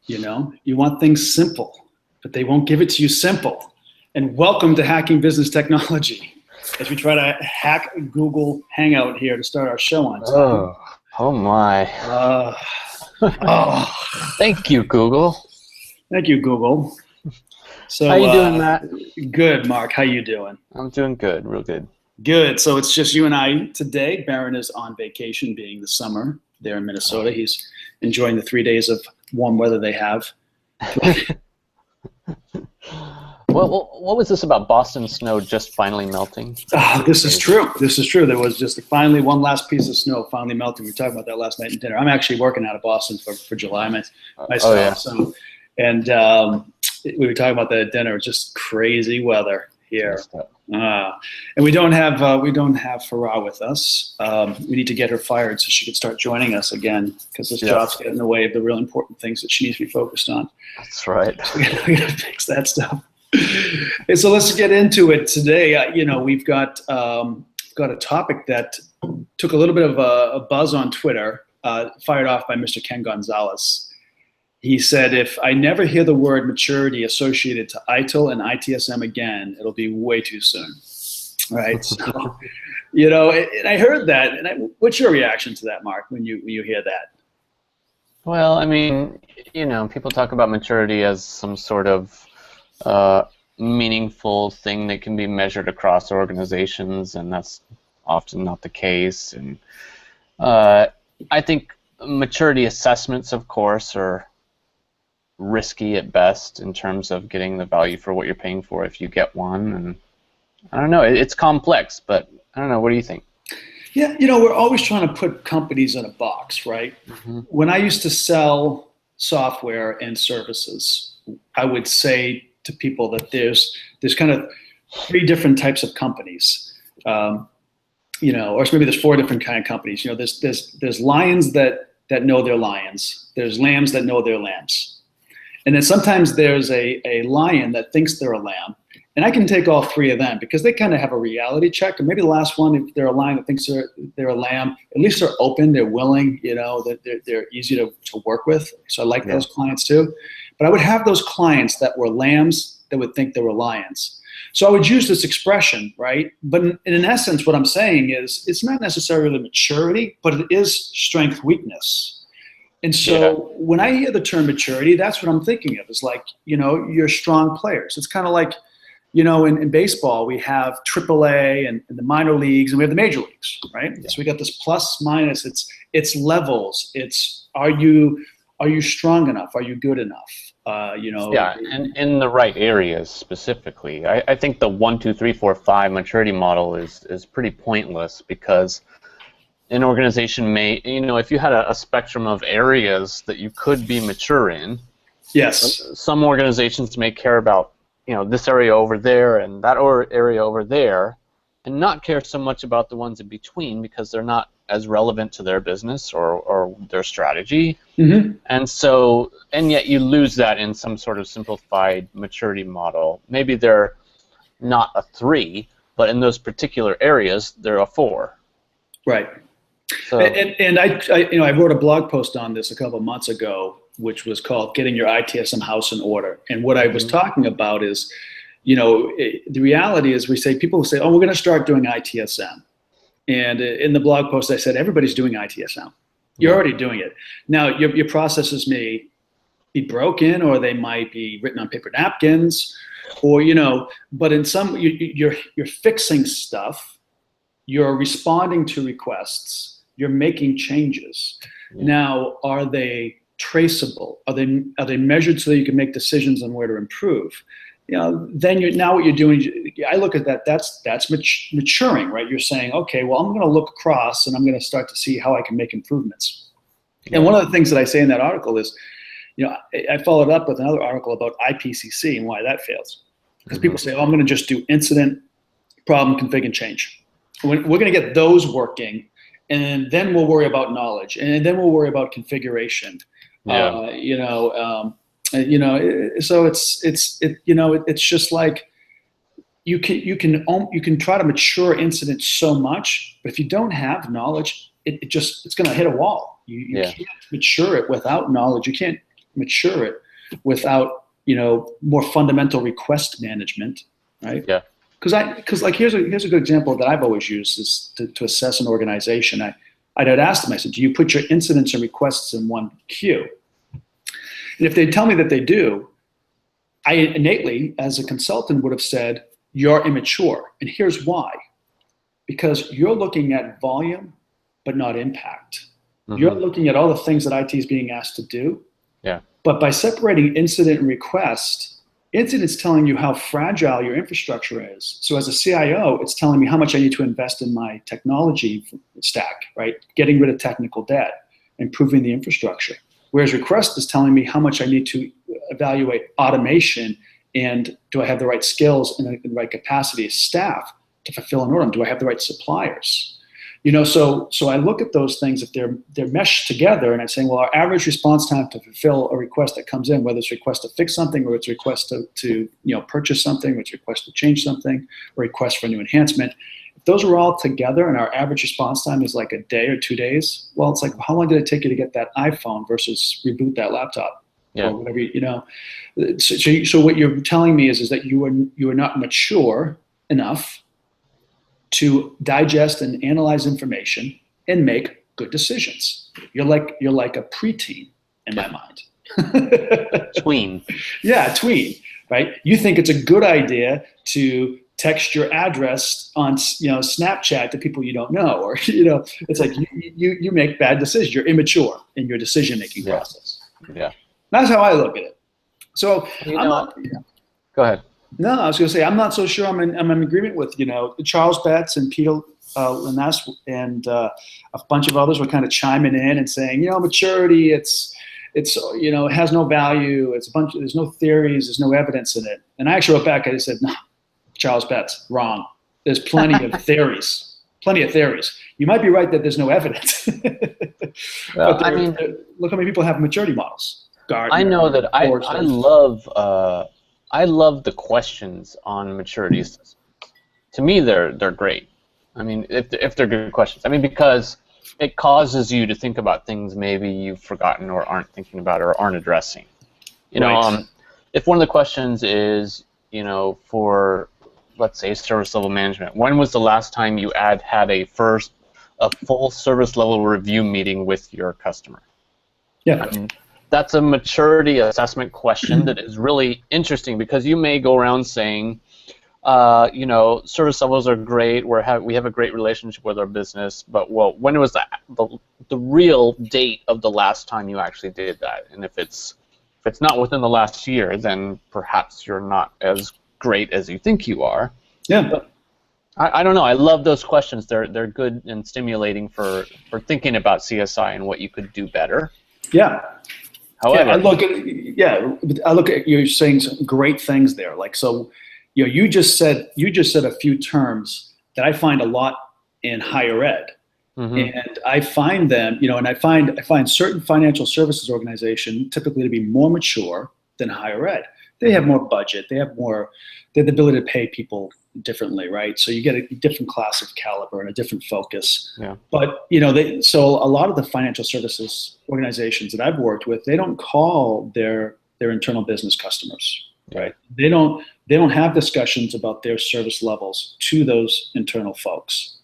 You know, you want things simple, but they won't give it to you simple. And welcome to Hacking Business Technology, as we try to hack Google Hangout here to start our show on time. Oh my. Thank you, Google. Thank you, Google. So, how you doing, Matt? Good, Mark. How you doing? I'm doing good, real good. Good. So it's just you and I today. Barron is on vacation, being the summer there in Minnesota. He's enjoying the 3 days of warm weather they have. Well, what was this about Boston snow just finally melting? Oh, this is true. This is true. There was just finally one last piece of snow finally melting. We talked about that last night in dinner. I'm actually working out of Boston for July myself. Oh, yeah. So, and we were talking about that at dinner. It's just crazy weather here. And we don't have Farah with us. We need to get her fired so she can start joining us again, because this job's getting in the way of the real important things that she needs to be focused on. That's right. So we got to fix that stuff. And so let's get into it today. We've got a topic that took a little bit of a buzz on Twitter, fired off by Mr. Ken Gonzalez. He said, if I never hear the word maturity associated to ITIL and ITSM again, it'll be way too soon. Right? So, and I heard that. And what's your reaction to that, Mark, when you hear that? Well, I mean, people talk about maturity as some sort of meaningful thing that can be measured across organizations, and that's often not the case. And I think maturity assessments, of course, are risky at best in terms of getting the value for what you're paying for if you get one. And I don't know, it's complex, but I don't know, what do you think? Yeah, we're always trying to put companies in a box, right? Mm-hmm. When I used to sell software and services, I would say to people that there's kind of 3 different types of companies, or maybe there's 4 different kind of companies. There's lions that know they're lions. There's lambs that know they're lambs. And then sometimes there's a lion that thinks they're a lamb. And I can take all 3 of them because they kind of have a reality check. And maybe the last one, if they're a lion that thinks they're a lamb, at least they're open, they're willing, that they're easy to work with. So I like those clients too. But I would have those clients that were lambs that would think they were lions. So I would use this expression, right? But in essence, what I'm saying is it's not necessarily maturity, but it is strength weakness. And so when I hear the term maturity, that's what I'm thinking of. It's like, you're strong players. It's kind of like, in baseball, we have AAA and the minor leagues, and we have the major leagues, right? Yeah. So we got this plus minus. It's levels. It's are you strong enough? Are you good enough? Yeah, and in the right areas specifically. I think the 1, 2, 3, 4, 5 maturity model is pretty pointless, because an organization may, if you had a spectrum of areas that you could be mature in, yes, some organizations may care about, this area over there and that area over there, and not care so much about the ones in between because they're not as relevant to their business or their strategy. Mm-hmm. And yet you lose that in some sort of simplified maturity model. Maybe they're not a 3, but in those particular areas, they're a 4. Right. So, and I wrote a blog post on this a couple of months ago, which was called "Getting Your ITSM House in Order." And what I was talking about is, the reality is people say, "Oh, we're going to start doing ITSM," and in the blog post I said, "Everybody's doing ITSM. You're already doing it. Now your processes may be broken, or they might be written on paper napkins, or but in some you're fixing stuff, you're responding to requests." You're making changes. Yeah. Now, are they traceable? Are they measured so that you can make decisions on where to improve? Then now what you're doing, I look at that. That's maturing, right? You're saying, okay, well, I'm going to look across and I'm going to start to see how I can make improvements. Yeah. And one of the things that I say in that article is, I followed up with another article about IPCC and why that fails. Because people say, oh, I'm going to just do incident, problem, config, and change. We're going to get those working. And then we'll worry about knowledge, and then we'll worry about configuration. Yeah. So it's just like you can try to mature incidents so much, but if you don't have knowledge, it's going to hit a wall. You can't mature it without knowledge. You can't mature it without, more fundamental request management, right? Yeah. Because like here's a good example that I've always used is to assess an organization. I'd ask them, I said, do you put your incidents and requests in one queue? And if they tell me that they do, I innately, as a consultant, would have said, you're immature. And here's why. Because you're looking at volume, but not impact. Mm-hmm. You're looking at all the things that IT is being asked to do. Yeah. But by separating incident and request, incident's telling you how fragile your infrastructure is. So as a CIO, it's telling me how much I need to invest in my technology stack, right? Getting rid of technical debt, improving the infrastructure. Whereas request is telling me how much I need to evaluate automation and do I have the right skills and the right capacity of staff to fulfill an order? Do I have the right suppliers? So I look at those things if they're meshed together, and I'm saying, well, our average response time to fulfill a request that comes in, whether it's a request to fix something or it's a request to purchase something, or it's a request to change something, or request for a new enhancement. If those are all together and our average response time is like a day or 2 days, well, it's like, how long did it take you to get that iPhone versus reboot that laptop? Yeah. Or whatever, So what you're telling me is that you are not mature enough to digest and analyze information and make good decisions. You're like a preteen in my mind. Tween. Yeah, tween, right? You think it's a good idea to text your address on Snapchat to people you don't know, or it's like you make bad decisions. You're immature in your decision-making process. Yeah. That's how I look at it. So Go ahead. No, I was going to say I'm not so sure. I'm in agreement with Charles Betts and Peter Linares and a bunch of others were kind of chiming in and saying maturity it has no value. There's no theories. There's no evidence in it. And I actually wrote back. I just said, no, Charles Betts, wrong. There's plenty of theories. Plenty of theories. You might be right that there's no evidence. Well, but look how many people have maturity models. Gardner, I know that I love the questions on maturity systems. To me, they're great. I mean, if they're good questions. I mean, because it causes you to think about things maybe you've forgotten or aren't thinking about or aren't addressing. If one of the questions is, for, let's say, service level management, when was the last time you had a full service level review meeting with your customer? Yeah. I mean, that's a maturity assessment question that is really interesting because you may go around saying, service levels are great. We have a great relationship with our business, but when was the real date of the last time you actually did that? And if it's not within the last year, then perhaps you're not as great as you think you are. Yeah. But I don't know. I love those questions. They're good and stimulating for thinking about CSI and what you could do better. Yeah. However, I look at you're saying some great things there. Like, so, you just said a few terms that I find a lot in higher ed, and I find them, and I find certain financial services organizations typically to be more mature than higher ed. They have more budget. They have the ability to pay people differently, right? So you get a different class of caliber and a different focus. Yeah. But so a lot of the financial services organizations that I've worked with, they don't call their internal business customers, right? They don't have discussions about their service levels to those internal folks.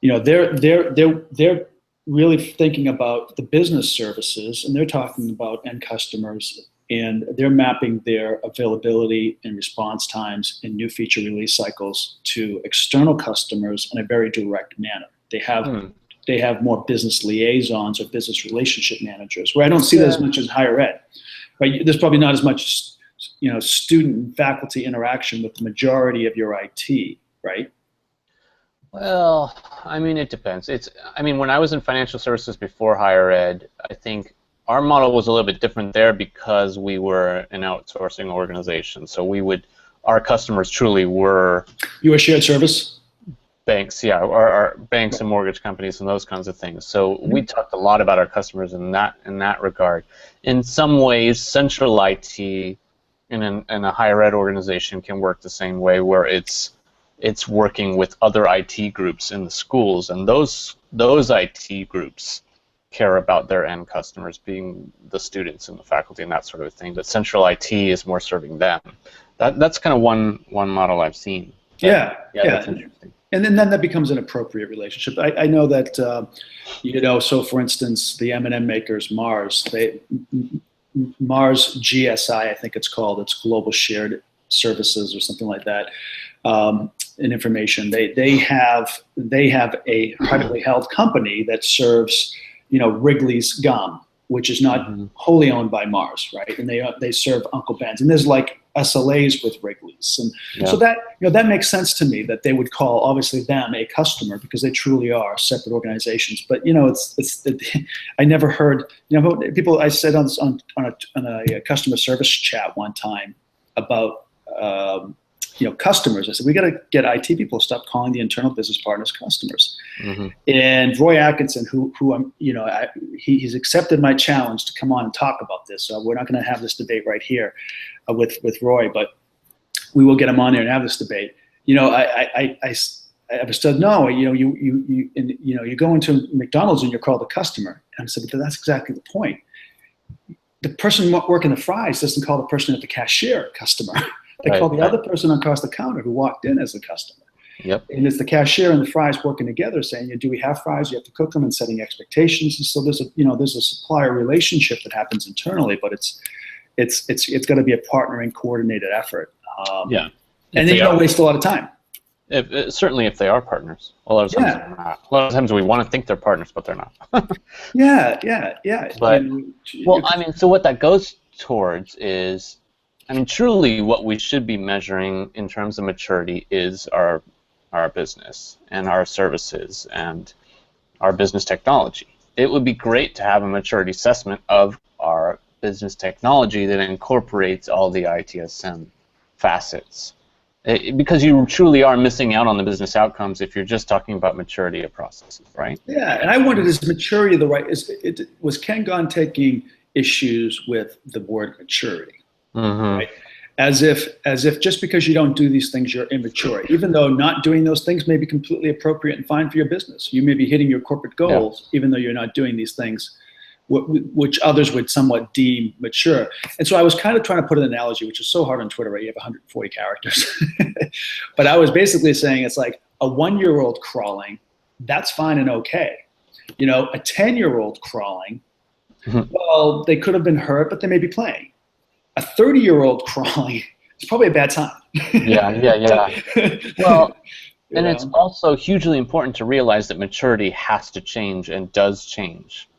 They're really thinking about the business services, and they're talking about end customers. And they're mapping their availability and response times and new feature release cycles to external customers in a very direct manner. They have more business liaisons or business relationship managers, where I don't see that as much as higher ed. Right? There's probably not as much, student and faculty interaction with the majority of your IT, right? Well, I mean, it depends. When I was in financial services before higher ed, I think our model was a little bit different there because we were an outsourcing organization. So our customers truly were... You were shared service? Banks, yeah, our banks and mortgage companies and those kinds of things. So we talked a lot about our customers in that regard. In some ways, central IT in a higher ed organization can work the same way, where it's working with other IT groups in the schools, and those IT groups care about their end customers, being the students and the faculty and that sort of thing. But central IT is more serving them. That's kind of one model I've seen. Yeah. That's interesting. And then that becomes an appropriate relationship. I know that, so for instance, the M&M makers, Mars GSI, I think it's called, it's Global Shared Services or something like that, in information. They have a privately held company that serves, Wrigley's gum, which is not wholly owned by Mars, right? And they serve Uncle Ben's, and there's like SLAs with Wrigley's, and so that that makes sense to me that they would call obviously them a customer because they truly are separate organizations. But I never heard people. I said on a customer service chat one time about customers. I said we got to get IT people to stop calling the internal business partners customers. And Roy Atkinson, who I'm, he's accepted my challenge to come on and talk about this. So we're not going to have this debate right here with Roy, but we will get him on there and have this debate. I said no. You go into McDonald's and you're called a customer. And I said, but that's exactly the point. The person working the fries doesn't call the person at the cashier a customer. They call the other person across the counter who walked in as a customer. Yep. And it's the cashier and the fries working together saying, do we have fries? You have to cook them, and setting expectations. And so there's a supplier relationship that happens internally, but it's got to be a partnering, coordinated effort. And then you don't waste a lot of time. Certainly if they are partners. A lot of times they're not. A lot of times we want to think they're partners, but they're not. Yeah. But, so what that goes towards is, truly what we should be measuring in terms of maturity is our business and our services and our business technology. It would be great to have a maturity assessment of our business technology that incorporates all the ITSM facets. Because you truly are missing out on the business outcomes if you're just talking about maturity of processes, right? Yeah, and I wondered, is maturity the right? Was Ken Gunn taking issues with the word maturity? Right? As if just because you don't do these things, you're immature. Even though not doing those things may be completely appropriate and fine for your business. You may be hitting your corporate goals, even though you're not doing these things, which others would somewhat deem mature. And so I was kind of trying to put an analogy, which is so hard on Twitter, right? You have 140 characters. But I was basically saying it's like a 1-year-old crawling, that's fine and okay. A 10-year-old crawling, well, they could have been hurt, but they may be playing. A 30-year-old crawling is probably a bad time. Yeah. Well, and it's also hugely important to realize that maturity has to change and does change.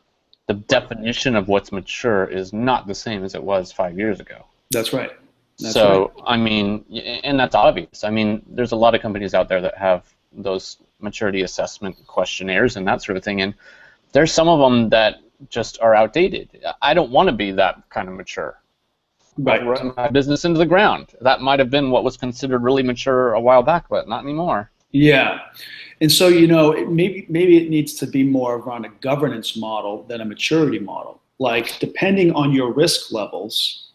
The definition of what's mature is not the same as it was 5 years ago. That's right. And that's obvious. There's a lot of companies out there that have those maturity assessment questionnaires and that sort of thing, and there's some of them that just are outdated. I don't want to be that kind of mature. Right. Run my business into the ground. That might have been what was considered really mature a while back, but not anymore. Yeah. And so, maybe it needs to be more around a governance model than a maturity model. Like, depending on your risk levels,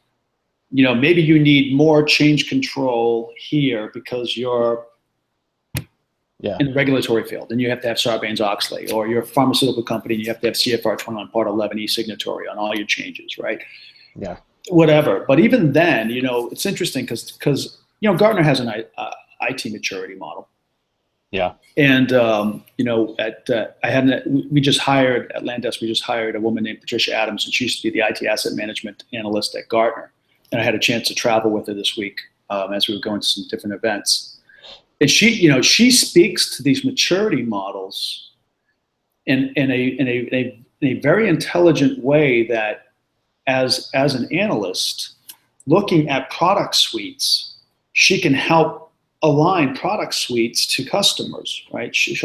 maybe you need more change control here because you're in the regulatory field and you have to have Sarbanes-Oxley, or you're a pharmaceutical company and you have to have CFR 21 Part 11E signatory on all your changes, right? Yeah. Whatever. But even then, it's interesting because Gartner has an IT maturity model. Yeah. And we just hired at Landesk. We just hired a woman named Patricia Adams, and she used to be the IT asset management analyst at Gartner. And I had a chance to travel with her this week as we were going to some different events. And she speaks to these maturity models in a very intelligent way that, as an analyst looking at product suites, she can help align product suites to customers, right? She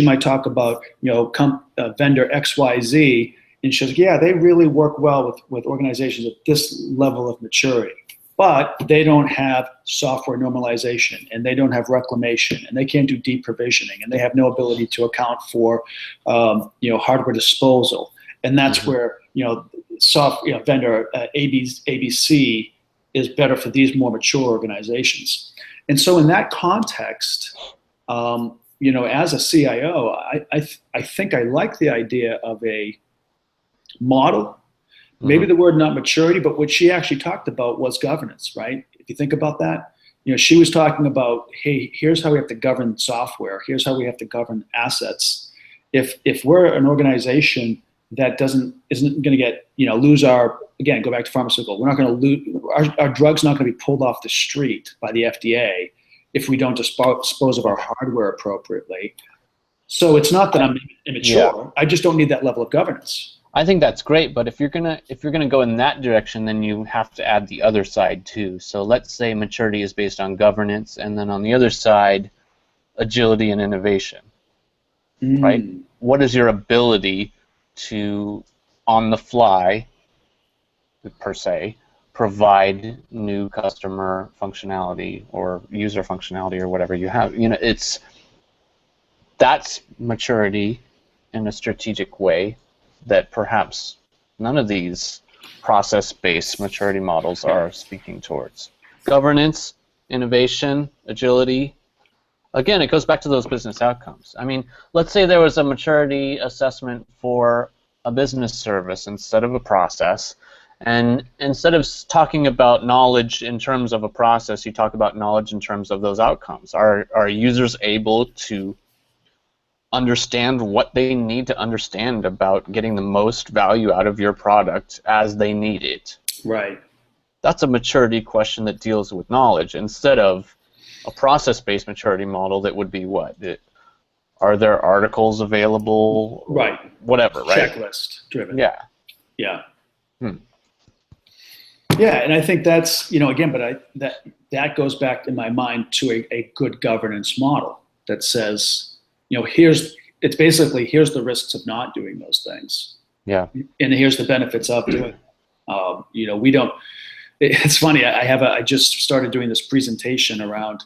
might talk about vendor XYZ, and she's like, yeah, they really work well with organizations at this level of maturity, but they don't have software normalization, and they don't have reclamation, and they can't do deep provisioning, and they have no ability to account for hardware disposal, and that's where vendor ABC is better for these more mature organizations. And so in that context, as a CIO, I think I like the idea of a model. Maybe the word not maturity, but what she actually talked about was governance, right? If you think about that, she was talking about, hey, here's how we have to govern software. Here's how we have to govern assets. If we're an organization that isn't going to get, lose our, again, go back to pharmaceutical, we're not going to lose, our drug's not going to be pulled off the street by the FDA if we don't dispose of our hardware appropriately. So it's not that I'm immature. I just don't need that level of governance. I think that's great, but if you're gonna go in that direction, then you have to add the other side too. So let's say maturity is based on governance, and then on the other side, agility and innovation. Right? What is your ability to, on the fly, per se, provide new customer functionality or user functionality or whatever you have? That's maturity in a strategic way that perhaps none of these process-based maturity models are speaking towards. Governance, innovation, agility. Again, it goes back to those business outcomes. I mean, let's say there was a maturity assessment for a business service instead of a process, and instead of talking about knowledge in terms of a process, you talk about knowledge in terms of those outcomes. Are users able to understand what they need to understand about getting the most value out of your product as they need it? Right. That's a maturity question that deals with knowledge instead of a process-based maturity model that would be what? Are there articles available? Right. Whatever, right? Checklist driven. Yeah. Yeah. Yeah, and I think that's, again, but that goes back in my mind to a good governance model that says, here's the risks of not doing those things. Yeah. And here's the benefits of doing it. We don't, it's funny, I just started doing this presentation around,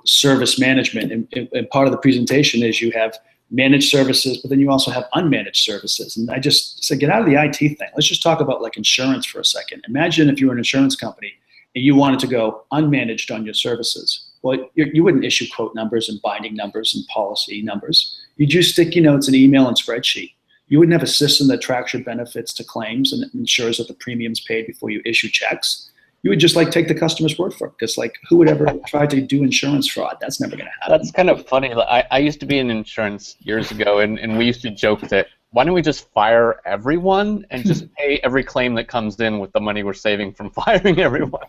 service management. And part of the presentation is you have managed services, but then you also have unmanaged services. And I just said, get out of the IT thing. Let's just talk about like insurance for a second. Imagine if you were an insurance company and you wanted to go unmanaged on your services. Well, you wouldn't issue quote numbers and binding numbers and policy numbers. You'd use sticky notes and email and spreadsheet. You wouldn't have a system that tracks your benefits to claims and ensures that the premium's paid before you issue checks. You would just take the customer's word for it, because who would ever try to do insurance fraud? That's never going to happen. That's kind of funny. I used to be in insurance years ago, and we used to joke that why don't we just fire everyone and just pay every claim that comes in with the money we're saving from firing everyone?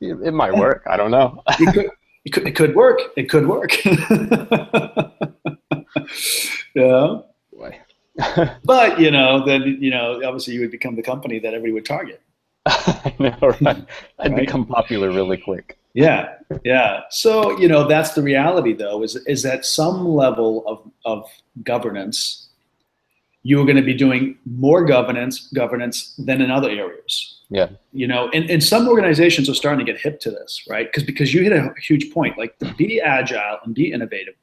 It might work. I don't know. It could work. It could work. Yeah. But then obviously you would become the company that everybody would target. I know, right? I'd become popular really quick. Yeah, yeah. So that's the reality, though, is that some level of governance, you are going to be doing more governance than in other areas. Yeah. And some organizations are starting to get hip to this, right? Because you hit a huge point, to be agile and be innovative,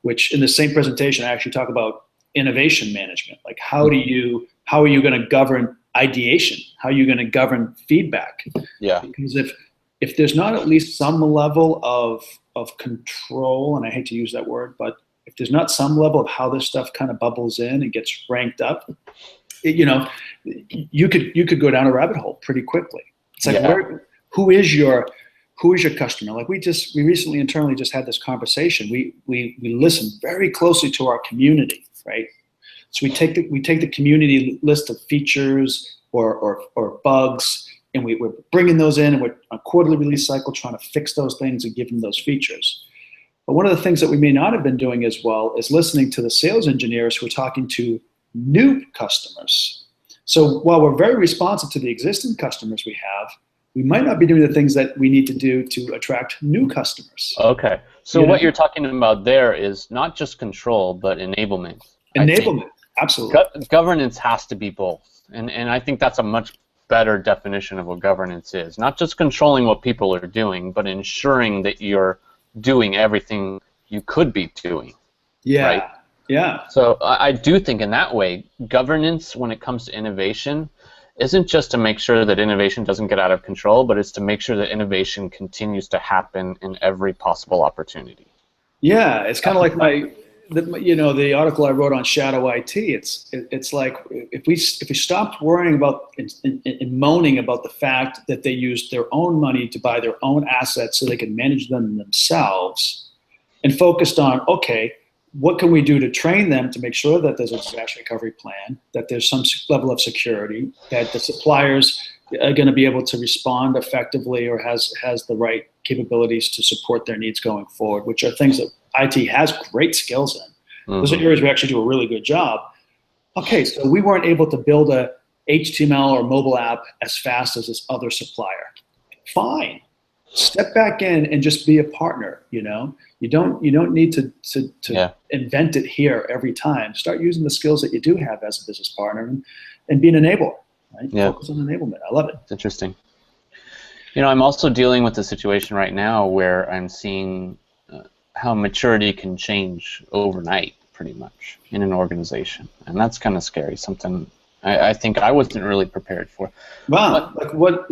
which in the same presentation I actually talk about innovation management. How are you going to govern ideation? How are you going to govern feedback? Yeah. Because if there's not at least some level of control, and I hate to use that word, but if there's not some level of how this stuff kind of bubbles in and gets ranked up, you could go down a rabbit hole pretty quickly. It's who is your customer? We recently internally just had this conversation. We listen very closely to our community, right? So we take the community list of features or bugs, and we're bringing those in, and we're on a quarterly release cycle trying to fix those things and give them those features. But one of the things that we may not have been doing as well is listening to the sales engineers who are talking to new customers. So while we're very responsive to the existing customers we have, we might not be doing the things that we need to do to attract new customers. Okay. So what you're talking about there is not just control, but enablement. Enablement, absolutely. Governance has to be both. And I think that's a much better definition of what governance is. Not just controlling what people are doing, but ensuring that you're doing everything you could be doing. Yeah. Right? Yeah. So I do think in that way, governance when it comes to innovation isn't just to make sure that innovation doesn't get out of control, but it's to make sure that innovation continues to happen in every possible opportunity. Yeah, it's kind of like the article I wrote on shadow IT, it's like if we stopped worrying about and moaning about the fact that they used their own money to buy their own assets so they can manage them themselves, and focused on, okay, what can we do to train them to make sure that there's a disaster recovery plan, that there's some level of security, that the suppliers are going to be able to respond effectively or has the right capabilities to support their needs going forward, which are things that IT has great skills in. Those are areas we actually do a really good job. Okay, so we weren't able to build a HTML or mobile app as fast as this other supplier. Fine. Step back in and just be a partner. You don't need to invent it here every time. Start using the skills that you do have as a business partner and be an enabler. Right? Yeah. Focus on enablement. I love it. It's interesting. I'm also dealing with a situation right now where I'm seeing how maturity can change overnight, pretty much, in an organization, and that's kind of scary. Something I think I wasn't really prepared for. Wow. Like what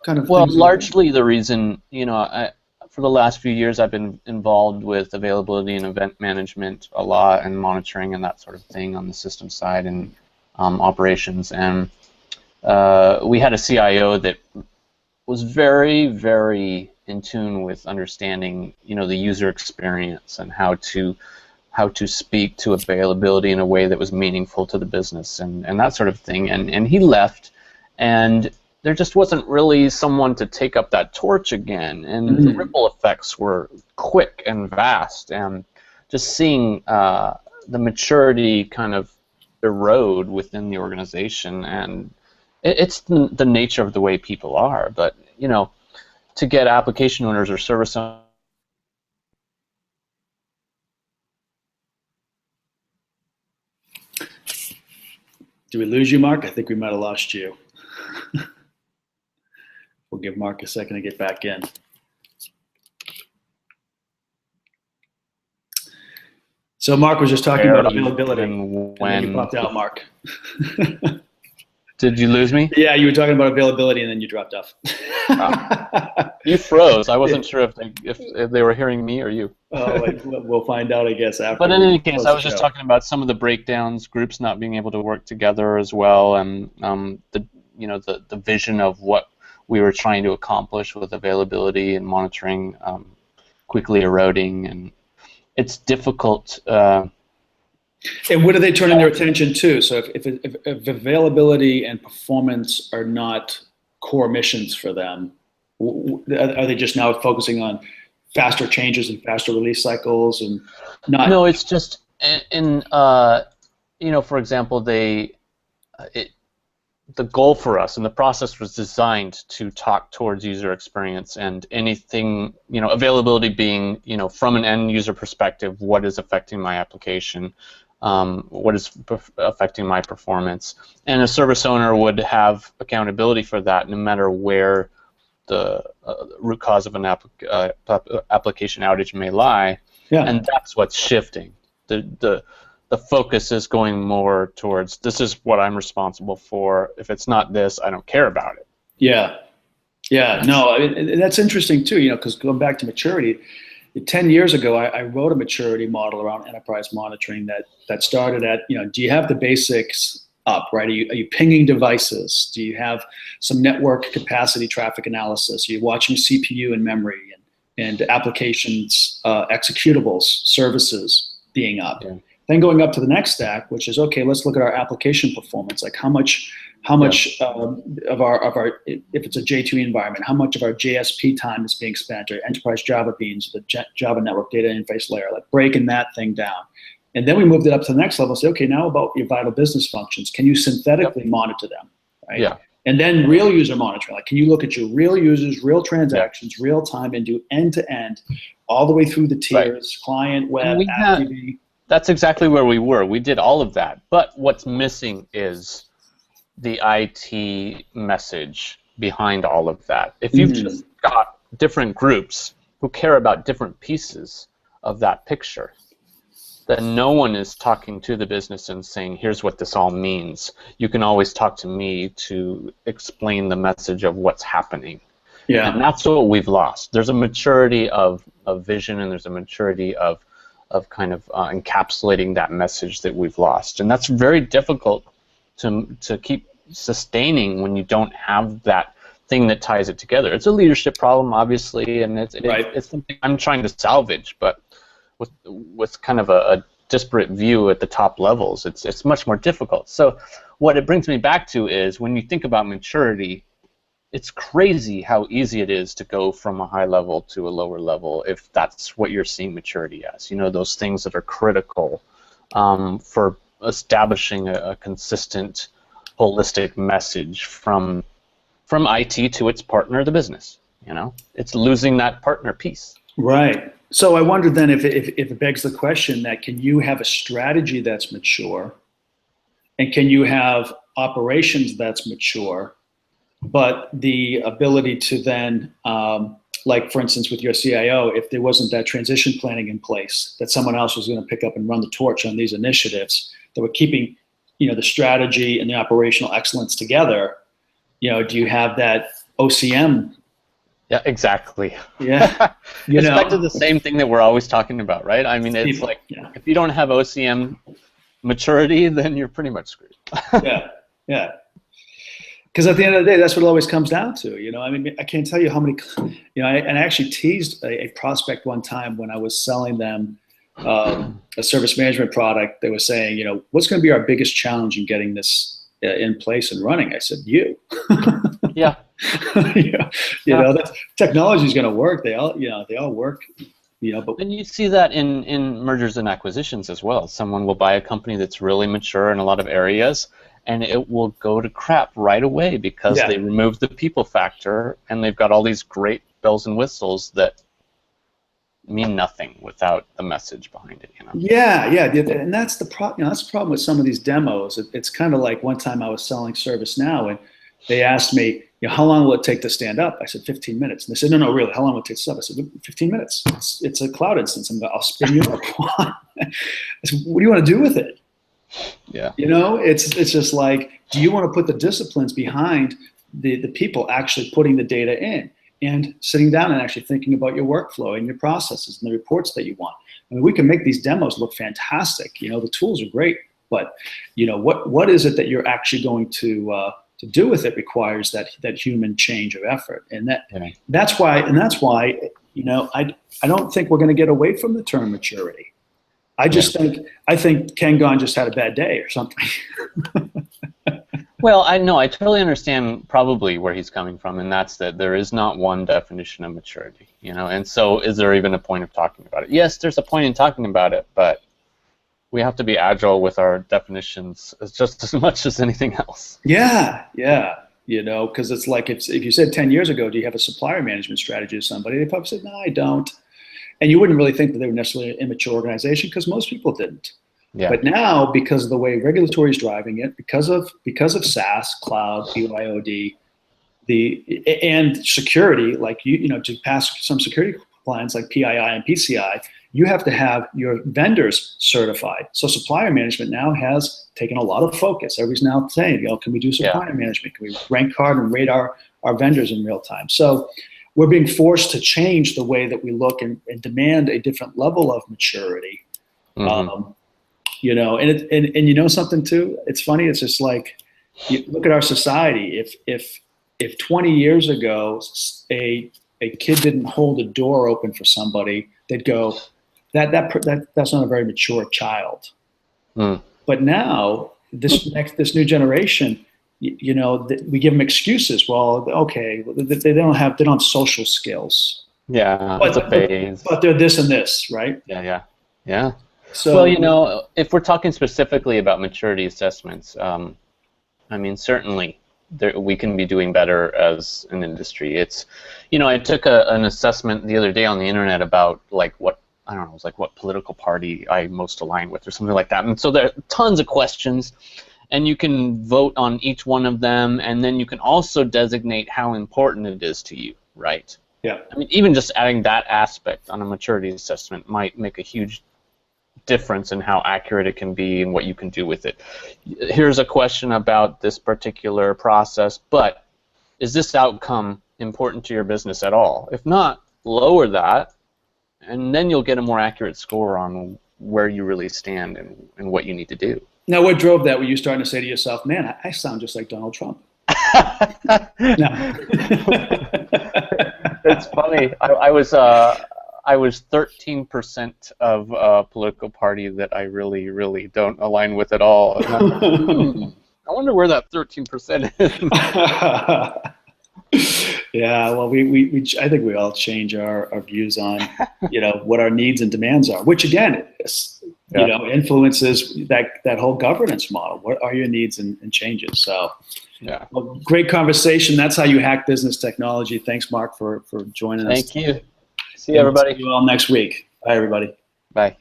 kind of? Well, largely the reason, for the last few years I've been involved with availability and event management a lot, and monitoring and that sort of thing on the system side and operations, and we had a CIO that was very, very in tune with understanding, the user experience and how to speak to availability in a way that was meaningful to the business and that sort of thing. And he left, and there just wasn't really someone to take up that torch again. And the ripple effects were quick and vast, and just seeing the maturity kind of erode within the organization. And it's the nature of the way people are, but to get application owners or service owners. Did we lose you, Mark? I think we might have lost you. We'll give Mark a second to get back in. So Mark was just talking about availability, and then you popped out, Mark. Did you lose me? Yeah, you were talking about availability, and then you dropped off. You froze. I wasn't sure if they were hearing me or you. We'll find out, I guess, after. But in any case, I was just talking about some of the breakdowns, groups not being able to work together as well, and the vision of what we were trying to accomplish with availability and monitoring quickly eroding, and it's difficult. And what are they turning their attention to? So if availability and performance are not core missions for them, are they just now focusing on faster changes and faster release cycles and not? No, it's just for example, the goal for us and the process was designed to talk towards user experience and anything, availability being, from an end user perspective, what is affecting my application. What is affecting my performance, and a service owner would have accountability for that no matter where the root cause of an application outage may lie. Yeah. And that's what's shifting. The focus is going more towards, this is what I'm responsible for. If it's not this, I don't care about it. Yeah. No, I mean, that's interesting too. Because going back to maturity. 10 years ago, I wrote a maturity model around enterprise monitoring that started at, do you have the basics up, right? Are you pinging devices? Do you have some network capacity traffic analysis? Are you watching CPU and memory and applications, executables, services being up? Yeah. Then going up to the next stack, which is, okay, let's look at our application performance, like how much of our if it's a J2E environment, how much of our JSP time is being spent, or enterprise Java beans, the Java network data interface layer, like breaking that thing down. And then we moved it up to the next level, say, okay, now about your vital business functions, can you synthetically monitor them, right? Yeah. And then real user monitoring, like can you look at your real users, real transactions, real time, and do end-to-end, all the way through the tiers, client, web, app TV. That's exactly where we were. We did all of that, but what's missing is the IT message behind all of that. If you've just got different groups who care about different pieces of that picture, then no one is talking to the business and saying, here's what this all means. You can always talk to me to explain the message of what's happening. Yeah. And that's what we've lost. There's a maturity of vision, and there's a maturity of of kind of encapsulating that message that we've lost. And that's very difficult to keep sustaining when you don't have that thing that ties it together. It's a leadership problem, obviously, and it's something I'm trying to salvage, but with kind of a disparate view at the top levels, it's much more difficult. So what it brings me back to is when you think about maturity, it's crazy how easy it is to go from a high level to a lower level if that's what you're seeing maturity as. You know, those things that are critical for establishing a consistent, holistic message from IT to its partner, the business. You know, it's losing that partner piece. Right. So I wonder then if it begs the question that can you have a strategy that's mature, and can you have operations that's mature, but the ability to then, like for instance with your CIO, if there wasn't that transition planning in place, that someone else was going to pick up and run the torch on these initiatives that were keeping, you know, the strategy and the operational excellence together, you know, do you have that OCM? Yeah, exactly. Yeah. It's back to the same thing that we're always talking about, right? I mean, it's like, if you don't have OCM maturity, then you're pretty much screwed. Yeah, yeah. Because at the end of the day, that's what it always comes down to. You know, I mean, I can't tell you how many, you know, and I actually teased a prospect one time when I was selling them a service management product. They were saying, you know, what's going to be our biggest challenge in getting this in place and running? I said, you. Yeah. You know, that technology is going to work. They all work. You know, but and you see that in mergers and acquisitions as well. Someone will buy a company that's really mature in a lot of areas, and it will go to crap right away because they removed the people factor, and they've got all these great bells and whistles that mean nothing without the message behind it. You know? Yeah, and that's the problem. You know, that's the problem with some of these demos. It's kind of like one time I was selling ServiceNow, and they asked me, you know, how long will it take to stand up? I said 15 minutes. And they said, no, really, how long will it take to stand up? I said 15 minutes. It's a cloud instance. I'll spin you up. I said, what do you want to do with it? Yeah. You know, it's just like, do you want to put the disciplines behind the people actually putting the data in and sitting down and actually thinking about your workflow and your processes and the reports that you want? I mean, we can make these demos look fantastic. You know, the tools are great, but you know, what is it that you're actually going to do with it requires that human change of effort, and that's why you know, I don't think we're going to get away from the term maturity. I think Ken Gon just had a bad day or something. Well, I totally understand probably where he's coming from, and that's that there is not one definition of maturity, you know, and so is there even a point of talking about it? Yes, there's a point in talking about it, but we have to be agile with our definitions just as much as anything else. Yeah. You know, because it's like if you said 10 years ago, do you have a supplier management strategy to somebody? They probably said, no, I don't. And you wouldn't really think that they were necessarily an immature organization because most people didn't. Yeah. But now, because of the way regulatory is driving it, because of SaaS, cloud, BYOD, and security, like you know, to pass some security compliance like PII and PCI, you have to have your vendors certified. So supplier management now has taken a lot of focus. Everybody's now saying, you know, can we do supplier management? Can we rank card and rate our vendors in real time? So we're being forced to change the way that we look and demand a different level of maturity. Mm-hmm. You know, and you know something too? It's funny. It's just like, you look at our society. If 20 years ago a kid didn't hold a door open for somebody, they'd go, that's not a very mature child. Mm. But now this new generation, you know, we give them excuses. Well, okay, they don't have social skills. Yeah, it's a phase. But they're this and this, right? Yeah. So, well, you know, if we're talking specifically about maturity assessments, I mean, certainly we can be doing better as an industry. It's, you know, I took an assessment the other day on the internet about like what political party I most align with or something like that. And so there are tons of questions, and you can vote on each one of them, and then you can also designate how important it is to you, right? Yeah. I mean, even just adding that aspect on a maturity assessment might make a huge difference in how accurate it can be and what you can do with it. Here's a question about this particular process, but is this outcome important to your business at all? If not, lower that and then you'll get a more accurate score on where you really stand and what you need to do. Now, what drove that? Were you starting to say to yourself, man, I sound just like Donald Trump? No. It's funny. I was 13% of a political party that I really, really don't align with at all. I wonder where that 13% is. Yeah, well, I think we all change our views on, what our needs and demands are, which again, influences that whole governance model. What are your needs and changes? So, yeah. Well, great conversation. That's how you hack business technology. Thanks, Mark, for joining us. Thank you. See you, everybody. See you all next week. Bye, everybody. Bye.